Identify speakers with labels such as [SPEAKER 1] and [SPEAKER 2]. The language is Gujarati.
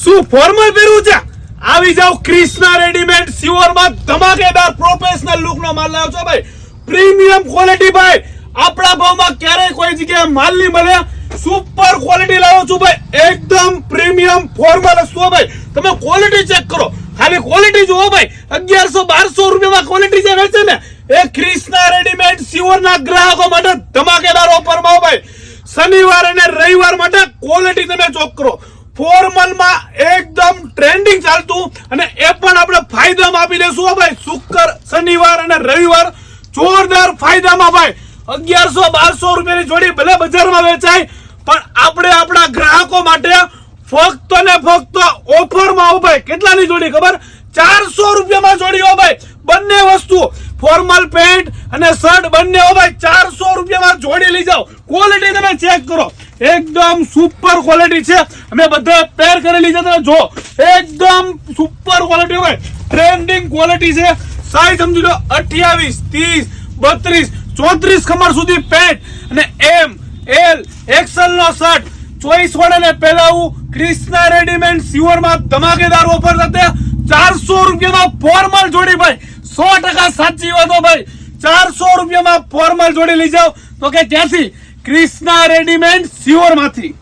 [SPEAKER 1] શું ફોર્મલ પહેરવું છે? આવી જાવ ક્રિષ્ના રેડીમેડ સિયોર માં ધમાકેદાર પ્રોફેશનલ લુક નો માલ લાવ્યો છો ભાઈ. પ્રીમિયમ ક્વોલિટી ભાઈ. આપણા ભાવમાં ક્યારેય કોઈ જગ્યાએ માલ નહીં મળે. સુપર ક્વોલિટી લાવ્યો છું ભાઈ. એકદમ પ્રીમિયમ ફોર્મલ વસ્તુ ભાઈ. તમે ક્વોલિટી ચેક કરો. ખાલી ક્વોલિટી જુઓ ભાઈ. 1100-1200 રૂપિયામાં ક્વોલિટી જે વેચે ને એ ક્રિષ્ના રેડીમેડ સિયોર ના ગ્રાહકો માટે ધમાકેદાર ઓફર માં ભાઈ. શનિવાર અને રવિવાર માટે ક્વોલિટી તમે ચોક કરો. ફોર્મલ માં એકદમ ટ્રેન્ડિંગ ચાલતું અને એ પણ આપણે ફાયદામાં આપી દેશું ભાઈ. શુક્ર શનિવાર અને રવિવાર જોરદાર ફાયદામાં ભાઈ. 1100-1200 રૂપિયાની જોડી ભલે બજારમાં વેચાય પણ આપણે આપણા ગ્રાહકો માટે ફક્ત ને ફક્ત ઓફરમાં આવો ભાઈ. કેટલાની જોડી ખબર? 400 રૂપિયામાં જોડી હો ભાઈ. બંને વસ્તુ ફોર્મલ પેન્ટ અને શર્ટ બંને હો ભાઈ 400 રૂપિયામાં જોડી લઈ જાઓ. ક્વોલિટી તમે ચેક કરો. એકદમ સુપર ક્વોલિટી છે. અમે બધા પેર કરેલી છે તમે જો. એકદમ સુપર ક્વોલિટી ભાઈ. ટ્રેન્ડિંગ ક્વોલિટી છે. સાઈઝ સમજી લો 28, 30, 32, 34 કમર સુધી પેન્ટ અને એમ એલ એક્સેલ નો શર્ટ ચોઈસ વાળાને પહેલાવું ક્રિષ્ના રેડીમેડ સિયોર માં ધમાકેદાર ઓફર સાથે 400 રૂપિયામાં ફોર્મલ જોડી ભાઈ. 100% સાચી વાત ભાઈ. 400 રૂપિયામાં ફોર્મલ જોડી લઈ જાઓ તો કે ત્યાંથી ક્રિષ્ના રેડીમેડ સિયોર માંથી.